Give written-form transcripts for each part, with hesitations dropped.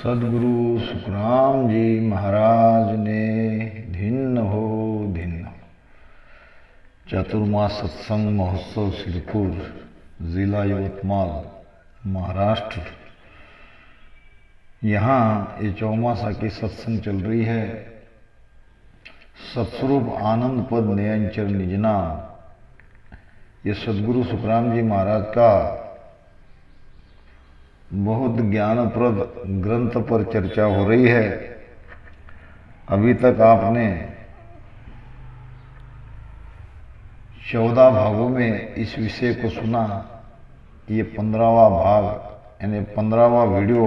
सदगुरु सुखराम जी महाराज ने धिन्न हो धिन्न। चतुर्मास सत्संग महोत्सव सिरपुर, जिला यवतमाल, महाराष्ट्र। यहाँ ये चौमासा की सत्संग चल रही है। सत्स्वरूप आनंद पद नयनचर निजना, ये सदगुरु सुखराम जी महाराज का बहुत ज्ञानप्रद ग्रंथ पर चर्चा हो रही है। अभी तक आपने 14 भागों में इस विषय को सुना। ये 15वां भाग यानी 15वां वीडियो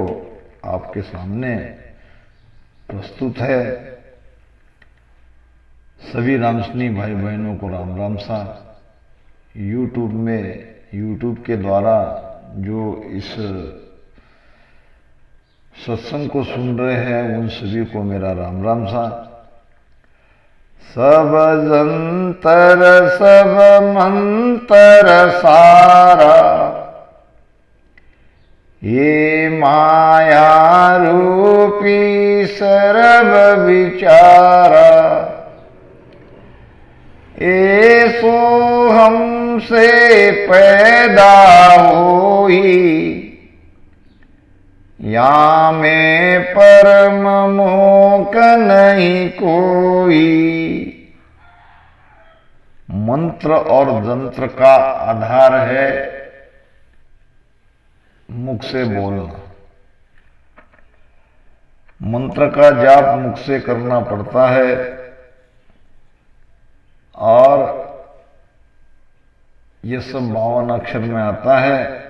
आपके सामने प्रस्तुत है। सभी रामसनी भाई बहनों को राम राम सा। यूट्यूब के द्वारा जो इस सत्संग को सुन रहे हैं उन सभी को मेरा राम राम सा। सब जंतर सब मंतर सारा, ये माया रूपी सर्व विचारा, ऐसो हमसे पैदा होई, या में परम मोक नहीं कोई। मंत्र और जंत्र का आधार है मुख से बोलना। मंत्र का जाप मुख से करना पड़ता है और ये सब 52 अक्षर में आता है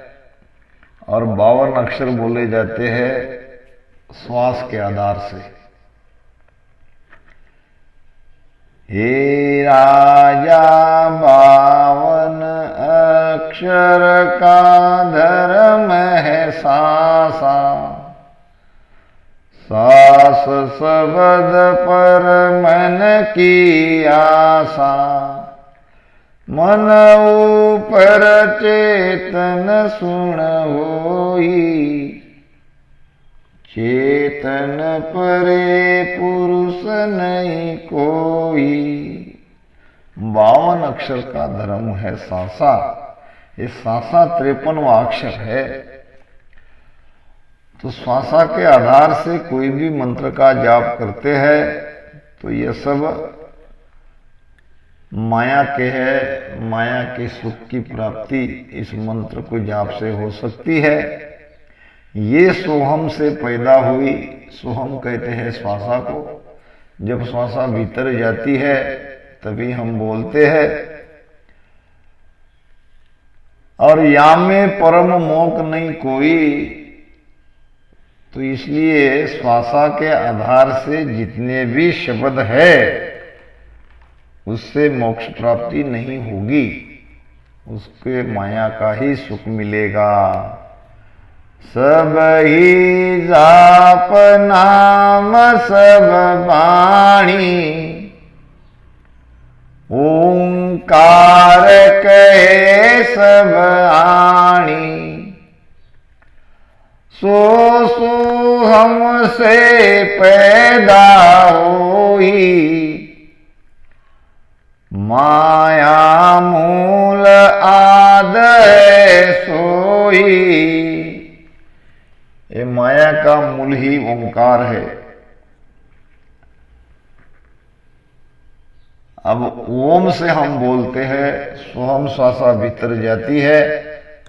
और 52 अक्षर बोले जाते हैं श्वास के आधार से। हे राजा 52 अक्षर का धर्म है सासा, सास शब्द पर मन की आशा, मन ऊपर चेतन सुन होई, चेतन परे पुरुष नहीं कोई। 52 अक्षर का धर्म है सासा। ये सासा 53वां अक्षर है। तो श्वासा के आधार से कोई भी मंत्र का जाप करते हैं तो ये सब माया के है। माया के सुख की प्राप्ति इस मंत्र को जाप से हो सकती है। ये सोहम से पैदा हुई। सोहम कहते हैं श्वासा को। जब श्वासा भीतर जाती है तभी हम बोलते हैं। और या में परम मोक नहीं कोई, तो इसलिए श्वासा के आधार से जितने भी शब्द है उससे मोक्ष प्राप्ति नहीं होगी, उसके माया का ही सुख मिलेगा। सब ही जाप नाम सब वाणी, ओंकार कहे सब आणी, सो हमसे पैदा होई, माया मूल आदय सोई। ये माया का मूल ही ओंकार है। अब ओम से हम बोलते हैं, सोहम श्वासा भीतर जाती है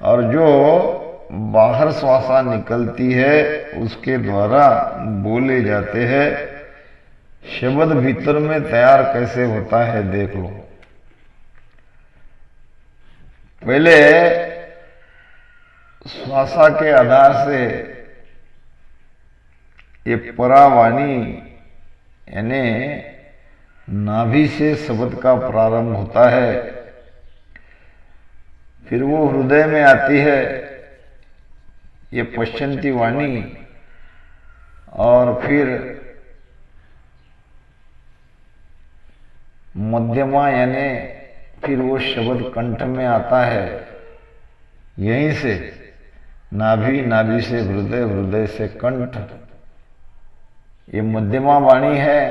और जो बाहर श्वासा निकलती है उसके द्वारा बोले जाते हैं। शब्द भीतर में तैयार कैसे होता है देख लो। पहले श्वासा के आधार से ये परावाणी यानी नाभि से शब्द का प्रारंभ होता है, फिर वो हृदय में आती है ये पश्चंती वाणी, और फिर मध्यमा यानी फिर वो शब्द कंठ में आता है। यहीं से नाभि, नाभि से हृदय, हृदय से कंठ, ये मध्यमा वाणी है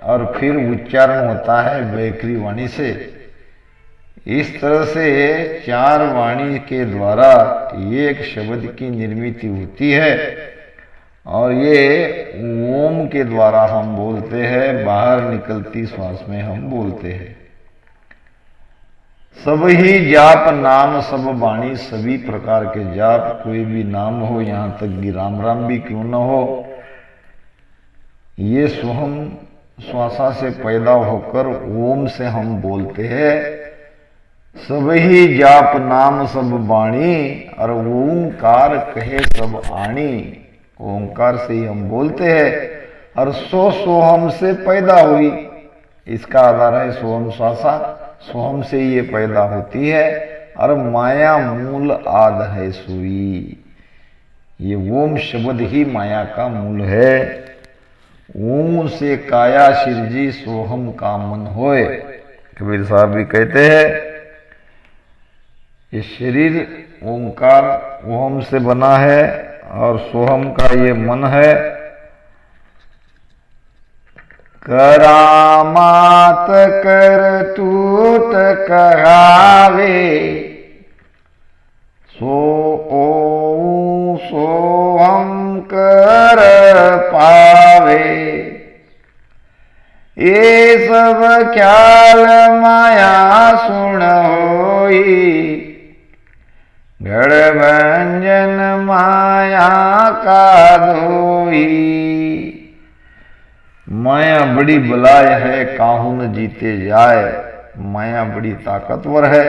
और फिर उच्चारण होता है वैखरी वाणी से। इस तरह से 4 वाणी के द्वारा एक शब्द की निर्मिति होती है और ये ओम के द्वारा हम बोलते हैं, बाहर निकलती श्वास में हम बोलते हैं। सब ही जाप नाम सब वाणी, सभी प्रकार के जाप, कोई भी नाम हो, यहां तक कि राम राम भी क्यों न हो, ये सोहम श्वासा से पैदा होकर ओम से हम बोलते हैं। सब ही जाप नाम सब वाणी, और ओंकार कहे सब आणी, ओंकार से ही हम बोलते हैं। और सोहम से पैदा हुई, इसका आधार है सोहम श्वासा, सोहम से ये पैदा होती है। और माया मूल आद है सुई, ये ओम शब्द ही माया का मूल है। ओम से काया सिरजी, सोहम का मन होए, कबीर साहब भी कहते हैं। ये शरीर ओंकार ओम से बना है और सोहम का ये मन है। करामात कर तूत कहावे, सो ओ सोहम कर पावे। ये सब ख्याल माया सुन होई, गढ़भंजन माया का धोई। माया बड़ी बलाय है, काहू न जीते जाए, माया बड़ी ताकतवर है।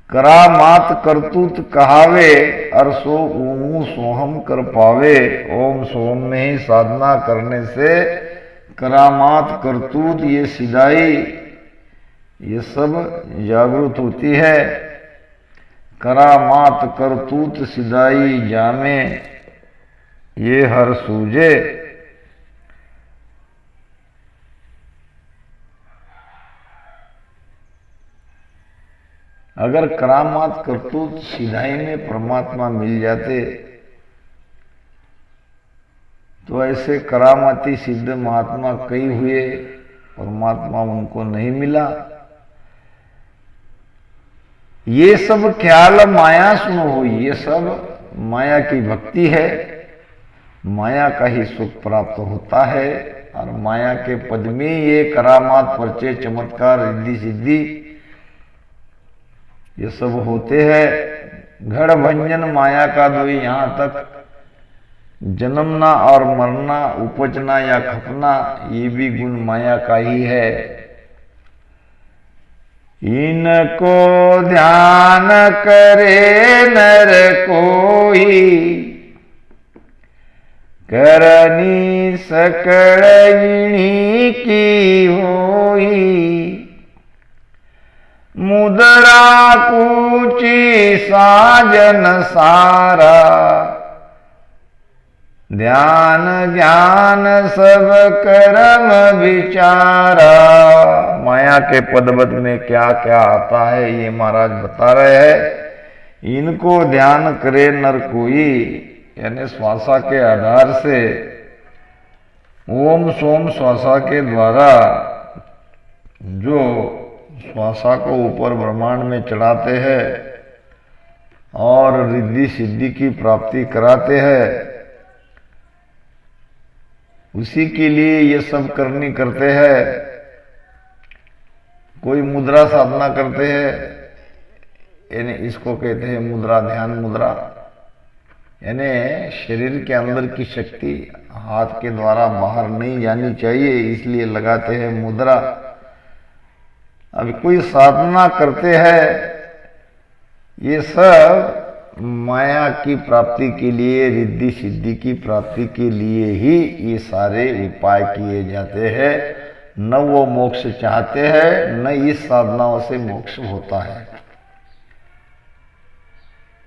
करामात करतूत कहावे, और सो ऊँ सोहम कर पावे। ओम सोहम में ही साधना करने से करामात करतूत, ये सिदाई, ये सब जागृत होती है। करामात करतूत सिदाई जामे, ये हर सूझे। अगर करामात करतूत सिधाई में परमात्मा मिल जाते तो ऐसे करामाती सिद्ध महात्मा कई हुए, परमात्मा उनको नहीं मिला। ये सब ख्याल माया सुनो हुई, ये सब माया की भक्ति है। माया का ही सुख प्राप्त होता है और माया के पद में ये करामात परिचय चमत्कार रिद्धि सिद्धि ये सब होते हैं। घड़ भंजन माया का दोई, यहां तक जन्मना और मरना, उपजना या खपना, ये भी गुण माया का ही है। इनको ध्यान करे नर कोई, करनी सकल इन्हीं की होई। मुद्रा कूची साजन सारा, ध्यान ज्ञान सब कर्म विचारा। माया के पदबद में क्या क्या आता है ये महाराज बता रहे हैं। इनको ध्यान करे नर कोई, यानी श्वासा के आधार से ओम सोम श्वासा के द्वारा जो श्वासा को ऊपर ब्रह्मांड में चढ़ाते हैं और रिद्धि सिद्धि की प्राप्ति कराते हैं, उसी के लिए ये सब करनी करते हैं। कोई मुद्रा साधना करते हैं, यानी इसको कहते हैं मुद्रा, ध्यान मुद्रा, यानी शरीर के अंदर की शक्ति हाथ के द्वारा बाहर नहीं जानी चाहिए, इसलिए लगाते हैं मुद्रा। अभी कोई साधना करते हैं, ये सब माया की प्राप्ति के लिए, रिद्धि सिद्धि की प्राप्ति के लिए ही ये सारे उपाय किए जाते हैं। न वो मोक्ष चाहते हैं, न इस साधनाओं से मोक्ष होता है।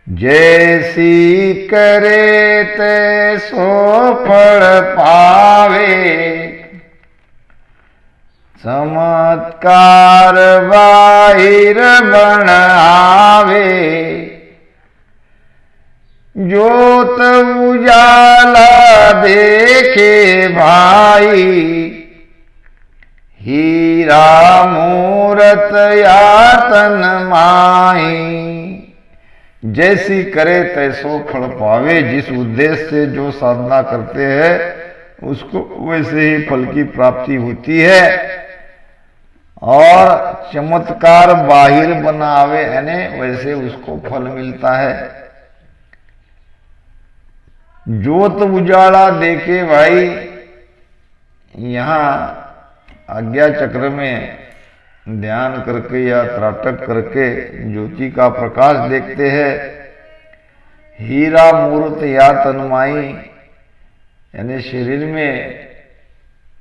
जैसी करे तैसो फल पावे, चमत्कार बाहिर बन आवे। ज्योत उजाला देखे भाई, हीरा मूरत या तन माही। जैसी करे तैसो फल पावे, जिस उद्देश्य से जो साधना करते हैं उसको वैसे ही फल की प्राप्ति होती है। और चमत्कार बाहिर बनावे यानी वैसे उसको फल मिलता है। ज्योत उजाला देखे भाई, यहाँ आज्ञा चक्र में ध्यान करके या त्राटक करके ज्योति का प्रकाश देखते हैं। हीरा मूर्त या तन्माई यानी शरीर में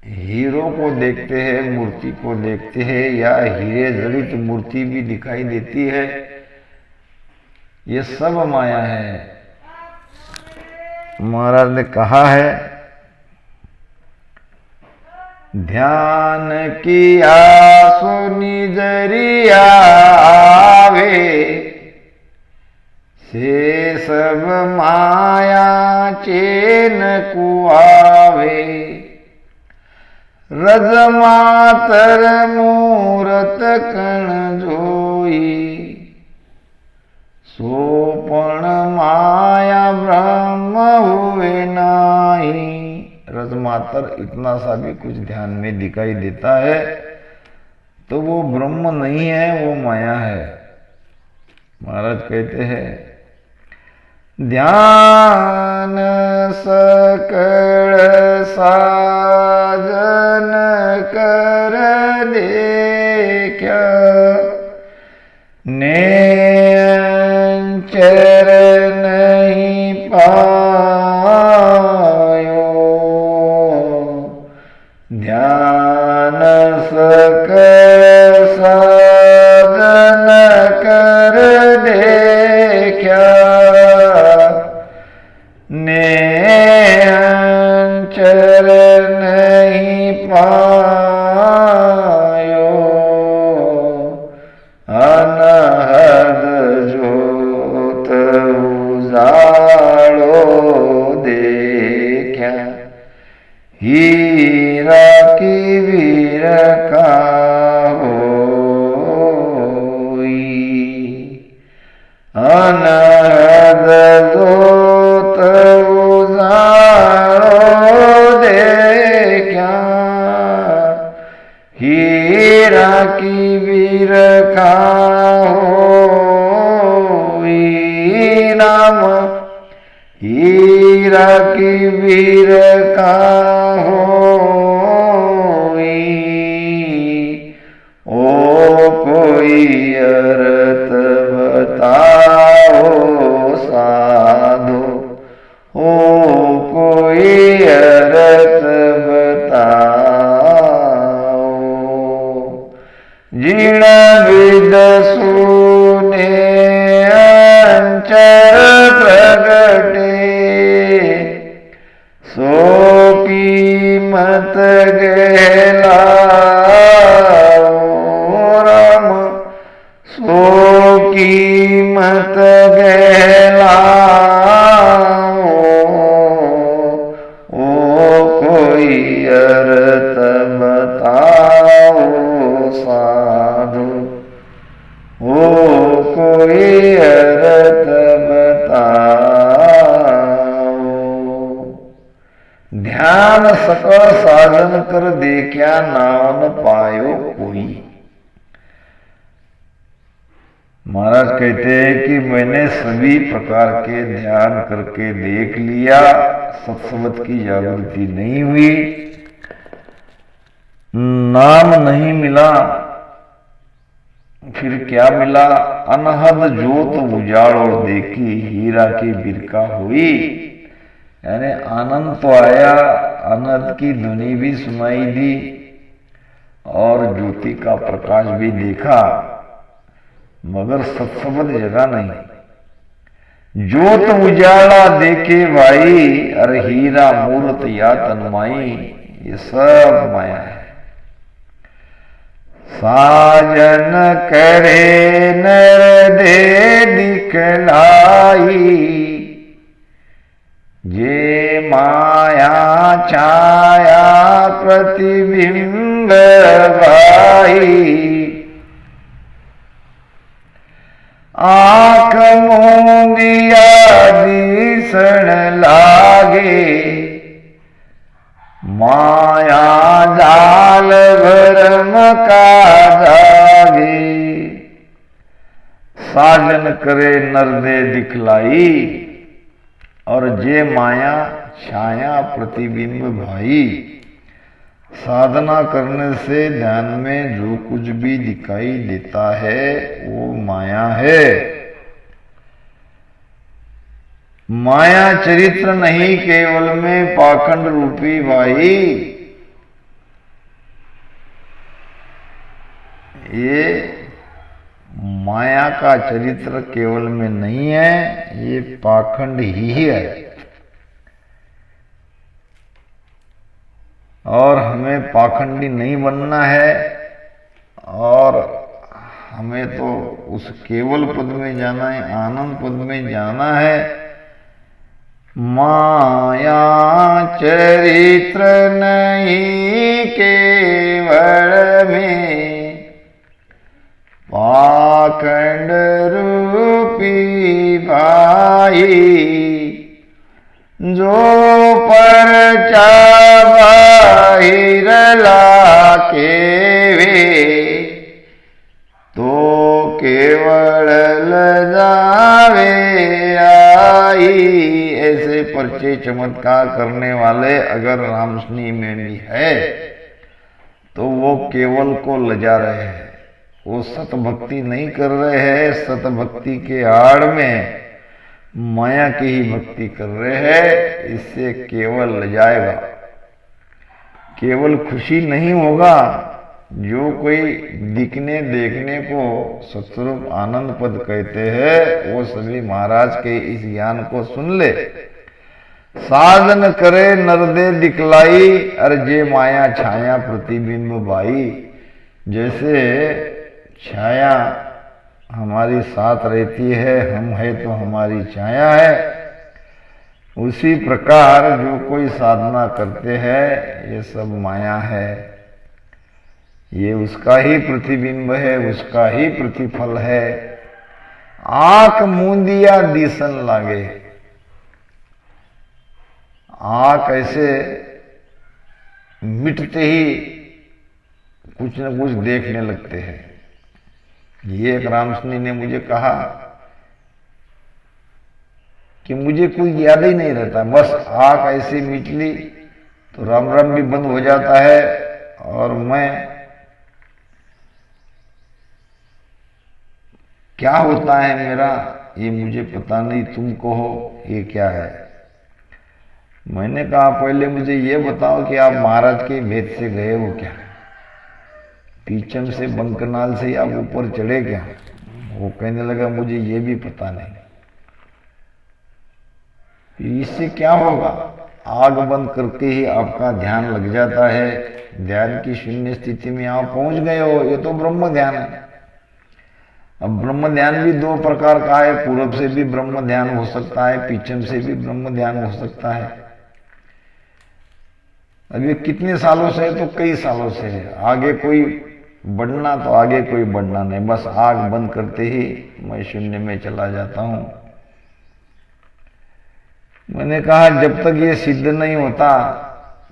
हीरो को देखते हैं, मूर्ति को देखते हैं, या हीरे जड़ित मूर्ति भी दिखाई देती है। ये सब माया है। महाराज ने कहा है, ध्यान किया सो निजरिया आवे, से सब माया चेन कुआवे। रज मातर मूरत कण जोई, सोपण माया ब्रह्म हुए नाही। रज मातर इतना सा भी कुछ ध्यान में दिखाई देता है तो वो ब्रह्म नहीं है, वो माया है। महाराज कहते हैं, ध्यान सकल साजन कर देखा, नेंचर नहीं पायो। ध्यान सकल साजन कर देखा, नेंचर नहीं पायो। अनहद जोत उजाड़ो देखा, हीरा की वीर का होई। अनहद जोत उजाड़ो देखा, हीरा की वीर का होई। नाम हीरा की वीर का होई। ओ कोई अर्थ बताओ साधो, ओ कोई अर्थ बताओ। जिण विद सुने अंचर प्रगटे, सो कीमत गहलाओ। राम सो कीमत गहलाओ। ओ कोई अर्थ बताओ साधु, ओ कोई अर्थ बताओ। ध्यान सकल साधन कर देखा, नाम न पायो कोई। महाराज कहते हैं कि मैंने सभी प्रकार के ध्यान करके देख लिया, सत्संगत की जागृति नहीं हुई, नाम नहीं मिला। फिर क्या मिला? अनहद जोत उजाड़ो देखी, हीरा की बिरका हुई। यानी आनंद तो आया, अनहद की ध्वनि भी सुनाई दी और ज्योति का प्रकाश भी देखा, मगर सत्संगत जगह नहीं। ज्योत उजाला देखे भाई, अरे हीरा मूर्त या तन्माई, ये सब माया है। साजन करे नर दे दिखलाई, ये माया छाया प्रतिबिंब भाई, आँख मूंदिया दिसण लागे, माया जाल भरम का जागे। साजन करे नरदे दिखलाई, और जे माया छाया प्रतिबिंब भाई। साधना करने से ध्यान में जो कुछ भी दिखाई देता है वो माया है। माया चरित्र नहीं केवल में पाखंड रूपी भाई। ये माया का चरित्र केवल में नहीं है, ये पाखंड ही है। और हमें पाखंडी नहीं बनना है, और हमें तो उस केवल पद में जाना है, आनंद पद में जाना है। माया चरित्र नहीं केवल में, पाखंड रूपी भाई। जो परचा बाहिर लाके वे, तो केवल लजावे आई। ऐसे परचे चमत्कार करने वाले अगर रामसनी में भी है तो वो केवल को लजा रहे हैं, वो सत भक्ति नहीं कर रहे हैं। सत भक्ति के आड़ में माया की ही भक्ति कर रहे हैं। इससे केवल लजाएगा, केवल खुशी नहीं होगा। जो कोई दिखने देखने को सत्स्वरूप आनंद पद कहते हैं, वो सभी महाराज के इस ज्ञान को सुन ले। साधन करे नरदे दिखलाई, अर्जे माया छाया प्रतिबिंब भाई। जैसे छाया हमारी साथ रहती है, हम है तो हमारी छाया है, उसी प्रकार जो कोई साधना करते हैं ये सब माया है। ये उसका ही प्रतिबिंब है, उसका ही प्रतिफल है। आंख मूंदिया दिसन लागे, आंख ऐसे मिटते ही कुछ न कुछ देखने लगते हैं। ये एक रामसनी ने मुझे कहा कि मुझे कोई याद ही नहीं रहता, बस आंख ऐसे मिट ली तो राम राम भी बंद हो जाता है, और मैं क्या होता है मेरा ये मुझे पता नहीं, तुम कहो ये क्या है। मैंने कहा पहले मुझे ये बताओ कि आप महाराज के भेद से गए हो क्या, पीछम से बंकनाल से आप ऊपर चढ़े क्या। वो कहने लगा मुझे ये भी पता नहीं। फिर इससे क्या होगा, आग बंद करके ही आपका ध्यान लग जाता है, ध्यान की शून्य स्थिति में आप पहुंच गए हो। ये तो ब्रह्म ध्यान है। अब ब्रह्म ध्यान भी दो प्रकार का है, पूरब से भी ब्रह्म ध्यान हो सकता है, पीछम से भी ब्रह्म ध्यान हो सकता है। अब ये कितने सालों से है, तो कई सालों से है। आगे कोई बढ़ना तो आगे कोई बढ़ना नहीं, बस आग बंद करते ही मैं शून्य में चला जाता हूं। मैंने कहा जब तक ये सिद्ध नहीं होता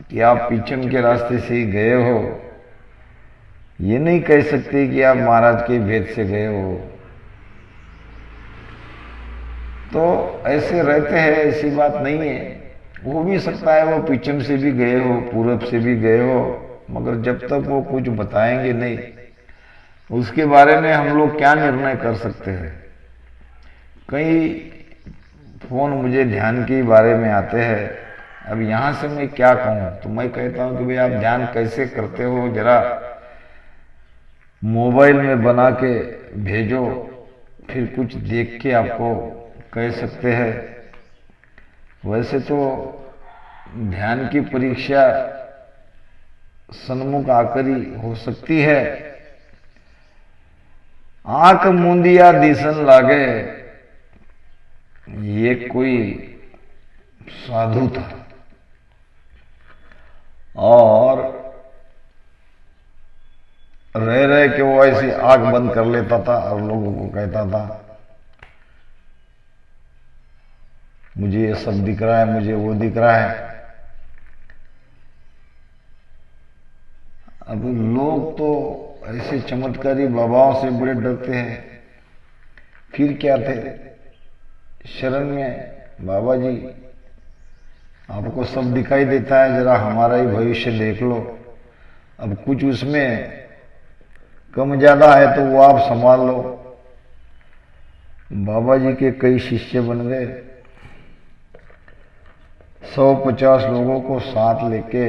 कि आप पीछम के रास्ते से ही गए हो, ये नहीं कह सकते कि आप महाराज के भेद से गए हो। तो ऐसे रहते हैं, ऐसी बात नहीं है। हो भी सकता है वो पीछम से भी गए हो, पूरब से भी गए हो, मगर जब तक वो कुछ बताएंगे नहीं, उसके बारे में हम लोग क्या निर्णय कर सकते हैं। कई फोन मुझे ध्यान के बारे में आते हैं। अब यहां से मैं क्या कहूं, तो मैं कहता हूं कि भाई आप ध्यान कैसे करते हो, जरा मोबाइल में बना के भेजो, फिर कुछ देख के आपको कह सकते हैं। वैसे तो ध्यान की परीक्षा सन्मुख आकर ही हो सकती है। आंख मूंदिया दिसन लागे, ये कोई साधु था और रह रह के वो ऐसी आंख बंद कर लेता था और लोगों को कहता था मुझे ये सब दिख रहा है, मुझे वो दिख रहा है। अब लोग तो ऐसे चमत्कारी बाबाओं से बड़े डरते हैं। फिर क्या थे शरण में, बाबा जी आपको सब दिखाई देता है, जरा हमारा ही भविष्य देख लो। अब कुछ उसमें कम ज्यादा है तो वो आप संभाल लो। बाबा जी के कई शिष्य बन गए। 150 लोगों को साथ लेके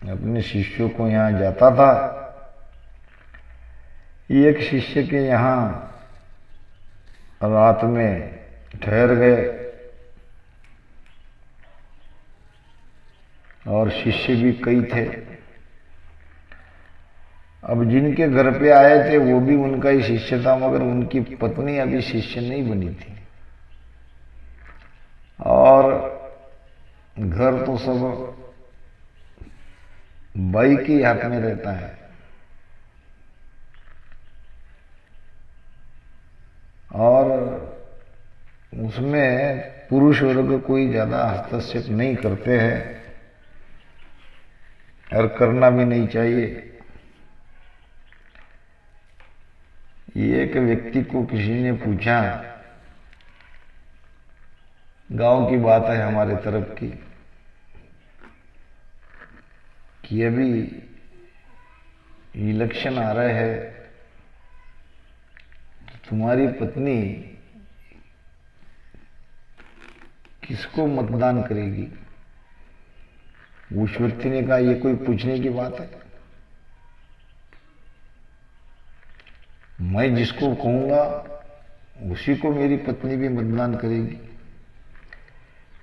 अपने शिष्यों को यहां जाता था। एक शिष्य के यहां रात में ठहर गए और शिष्य भी कई थे। अब जिनके घर पे आए थे वो भी उनका ही शिष्य था, मगर उनकी पत्नी अभी शिष्य नहीं बनी थी। और घर तो सब बाई के हाथ में रहता है और उसमें पुरुष वर्ग कोई ज्यादा हस्तक्षेप नहीं करते हैं और करना भी नहीं चाहिए। एक व्यक्ति को किसी ने पूछा, गांव की बात है हमारे तरफ की, कि अभी इलेक्शन आ रहे हैं, तुम्हारी पत्नी किसको मतदान करेगी? उस व्यक्ति ने कहा, ये कोई पूछने की बात है? मैं जिसको कहूंगा उसी को मेरी पत्नी भी मतदान करेगी।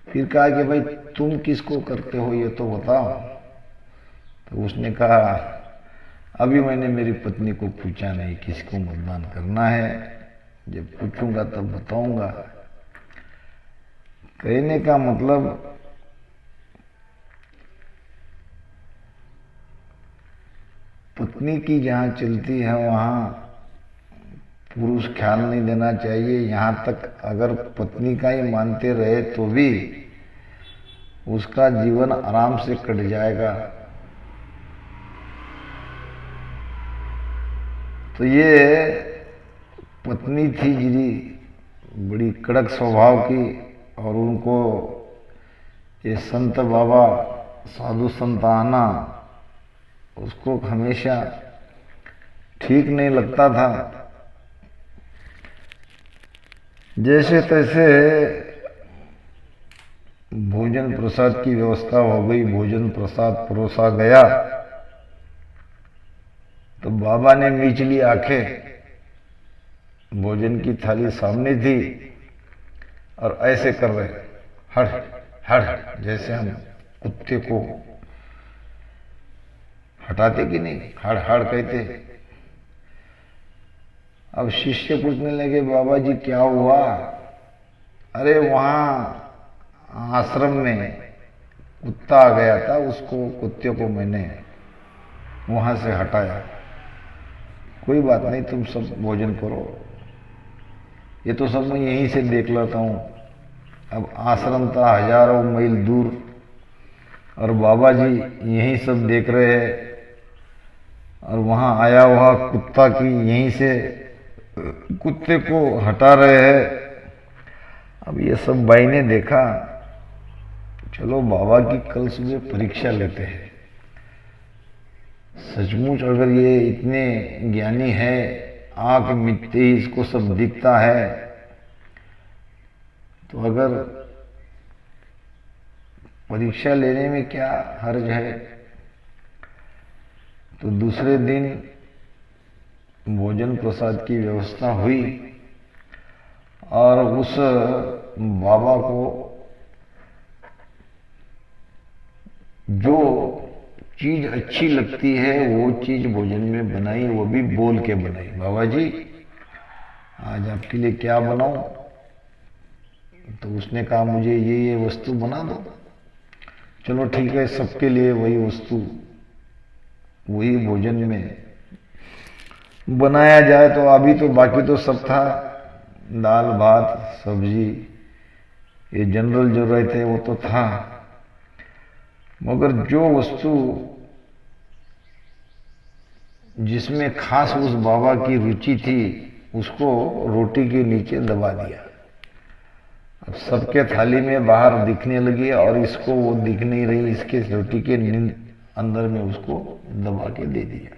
फिर कहा कि भाई तुम किसको करते हो ये तो बताओ। तो उसने कहा, अभी मैंने मेरी पत्नी को पूछा नहीं किसको मतदान करना है, जब पूछूंगा तब बताऊंगा। कहने का मतलब पत्नी की जहां चलती है वहां पुरुष ख्याल नहीं देना चाहिए। यहां तक अगर पत्नी का ही मानते रहे तो भी उसका जीवन आराम से कट जाएगा। तो ये पत्नी थी जिरी बड़ी कड़क स्वभाव की और उनको ये संत बाबा साधु संत आना उसको हमेशा ठीक नहीं लगता था। जैसे तैसे भोजन प्रसाद की व्यवस्था हो गई, भोजन प्रसाद परोसा गया तो बाबा ने नीचली आंखें, भोजन की थाली सामने थी और ऐसे कर रहे हड़ हड़, जैसे हम कुत्ते को हटाते कि नहीं, हड़ हड़ कहते। अब शिष्य पूछने लगे, बाबा जी क्या हुआ? अरे वहां आश्रम में कुत्ता आ गया था, उसको कुत्ते को मैंने वहां से हटाया। कोई बात नहीं, तुम सब भोजन करो, ये तो सब मैं यहीं से देख लेता हूं। अब आश्रम था हजारों मील दूर और बाबा जी यहीं सब देख रहे हैं और वहां आया हुआ कुत्ता की यहीं से कुत्ते को हटा रहे हैं। अब ये सब भाई ने देखा, चलो बाबा की कल सुबह परीक्षा लेते हैं। सचमुच अगर ये इतने ज्ञानी है, आंख मिटते ही इसको सब दिखता है, तो अगर परीक्षा लेने में क्या हर्ज है। तो दूसरे दिन भोजन प्रसाद की व्यवस्था हुई और उस बाबा को जो चीज अच्छी लगती है वो चीज भोजन में बनाई, वो भी बोल के बनाई। बाबा जी आज आपके लिए क्या बनाऊं? तो उसने कहा मुझे ये वस्तु बना दो। चलो ठीक है, सबके लिए वही वस्तु, वही भोजन में बनाया जाए। तो अभी तो बाकी तो सब था, दाल भात सब्जी, ये जनरल जो रहते वो तो था, मगर जो वस्तु जिसमें खास उस बाबा की रुचि थी उसको रोटी के नीचे दबा दिया। अब सबके थाली में बाहर दिखने लगी और इसको वो दिख नहीं रही, इसके रोटी के अंदर में उसको दबा के दे दिया।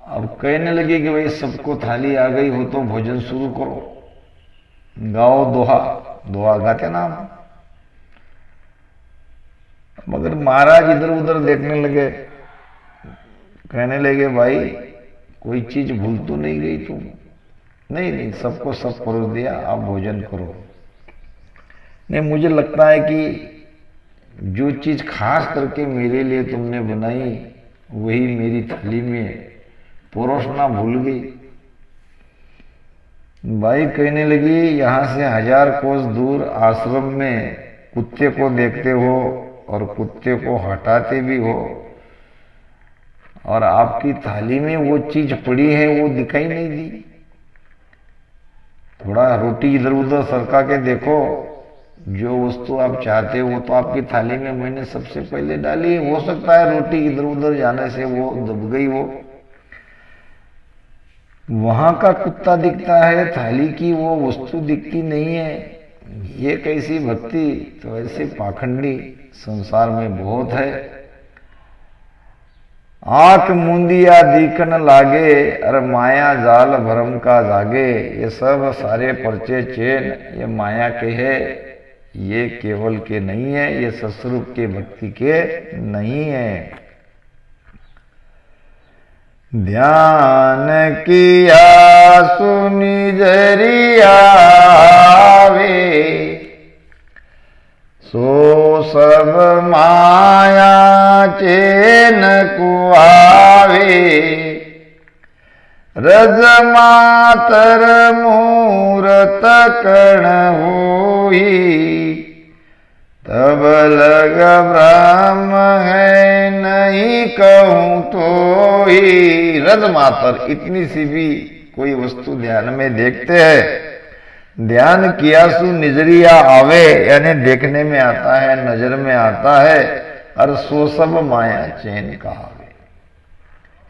अब कहने लगे कि भाई सबको थाली आ गई हो तो भोजन शुरू करो, गाओ दोहा। दोहा गाते ना हम। मगर महाराज इधर उधर देखने लगे, कहने लगे भाई कोई चीज भूल तो नहीं गई तुम? नहीं नहीं, सबको सब परोस दिया, आप भोजन करो। नहीं, मुझे लगता है कि जो चीज खास करके मेरे लिए तुमने बनाई वही मेरी थाली में परोसना भूल गई। भाई कहने लगी यहां से 1000 कोस दूर आश्रम में कुत्ते को देखते हो और कुत्ते को हटाते भी हो, और आपकी थाली में वो चीज पड़ी है वो दिखाई नहीं दी। थोड़ा रोटी इधर उधर सरका के देखो, जो वस्तु आप चाहते हो वो तो आपकी थाली में मैंने सबसे पहले डाली। हो सकता है रोटी इधर उधर जाने से वो दब गई हो। वहां का कुत्ता दिखता है, थाली की वो वस्तु दिखती नहीं है। ये कैसी भक्ति? तो ऐसे पाखंडी संसार में बहुत है। आंख मूंदिया दीखन लागे, अरे माया जाल भरम का जागे। ये सब सारे पर्चे चेन ये माया के है, ये केवल के नहीं है, ये सस्वरूप के भक्ति के नहीं है। ध्यान किया सुनि जरिया वे, सो सब माया चेन कुआवे। रज मातर मूरत कण होई, तब लग ब्रह्म है नहीं कहूं तो ही। रज मातर, इतनी सी भी कोई वस्तु ध्यान में देखते हैं, ध्यान किया सु नजरिया आवे, यानी देखने में आता है, नजर में आता है, और सो सब माया चैन कहावे।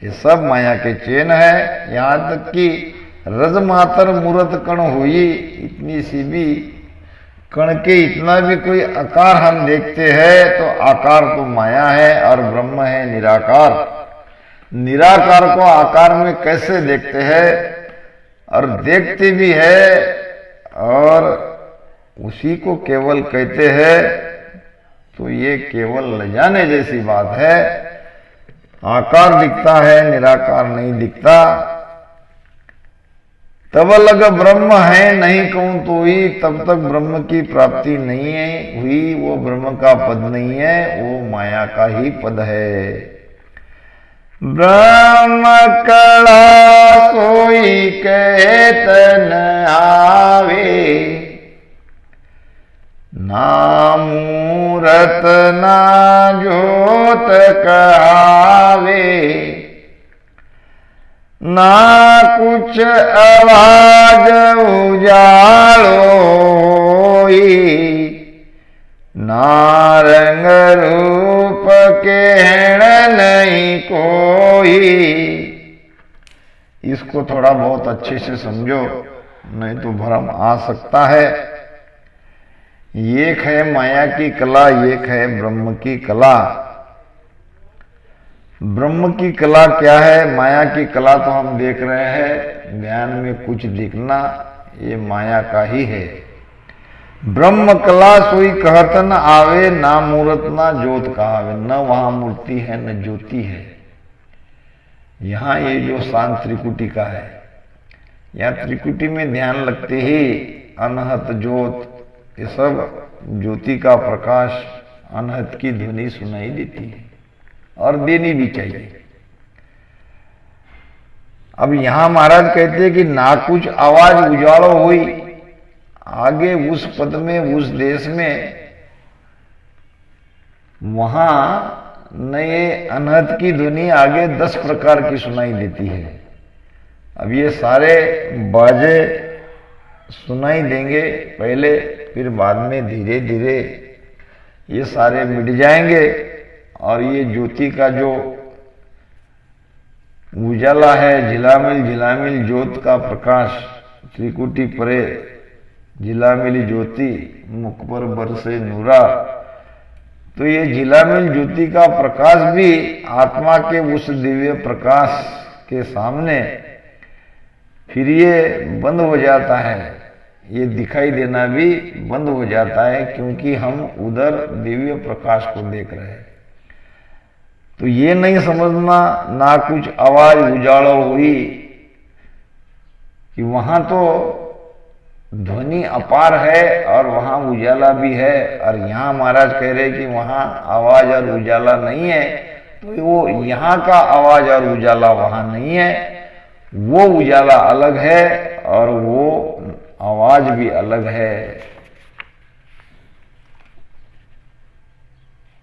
ये सब माया के चैन है। यहां तक कि रज मातर मूरत कण हुई, इतनी सी भी कण के इतना भी कोई आकार हम देखते हैं तो आकार तो माया है और ब्रह्म है निराकार। निराकार को आकार में कैसे देखते हैं, और देखते भी है और उसी को केवल कहते हैं, तो ये केवल ल जाने जैसी बात है। आकार दिखता है, निराकार नहीं दिखता। तब लग ब्रह्म है नहीं कहूं तो ही, तब तक ब्रह्म की प्राप्ति नहीं है हुई, वो ब्रह्म का पद नहीं है, वो माया का ही पद है। ब्रह्म कला सोई कहतन आवे, ना मूरत ना जोत कहावे। ना कुछ आवाज उजालो होई, ना रंग रूप कहण नहीं कोई। इसको थोड़ा बहुत अच्छे से समझो, नहीं तो भ्रम आ सकता है। एक है माया की कला, एक है ब्रह्म की कला। ब्रह्म की कला क्या है? माया की कला तो हम देख रहे हैं, ध्यान में कुछ दिखना, ये माया का ही है। ब्रह्म कला सोई कहत न आवे, ना मूर्त ना ज्योत कहावे। न वहां मूर्ति है न ज्योति है। यहां ये जो शांत त्रिकुटी का है, यहां त्रिकुटी में ध्यान लगते ही अनहत ज्योत, ये सब ज्योति का प्रकाश, अनहत की ध्वनि सुनाई देती है और देनी भी चाहिए। अब यहां महाराज कहते हैं कि ना कुछ आवाज उजाड़ो हुई, आगे उस पद में, उस देश में, वहां नए अनहद की ध्वनि आगे 10 प्रकार की सुनाई देती है। अब ये सारे बाजे सुनाई देंगे पहले, फिर बाद में धीरे धीरे ये सारे मिट जाएंगे और ये ज्योति का जो उजाला है, झिलामिल झिलामिल ज्योत का प्रकाश, त्रिकुटी परे झिलामिल ज्योति मुख पर बरसे नूरा, तो ये झिलामिल ज्योति का प्रकाश भी आत्मा के उस दिव्य प्रकाश के सामने फिर ये बंद हो जाता है, ये दिखाई देना भी बंद हो जाता है, क्योंकि हम उधर दिव्य प्रकाश को देख रहे हैं। तो ये नहीं समझना ना कुछ आवाज उजाड़ो हुई कि वहां तो ध्वनि अपार है और वहां उजाला भी है, और यहां महाराज कह रहे कि वहां आवाज और उजाला नहीं है, तो वो यहाँ का आवाज और उजाला वहां नहीं है, वो उजाला अलग है और वो आवाज भी अलग है।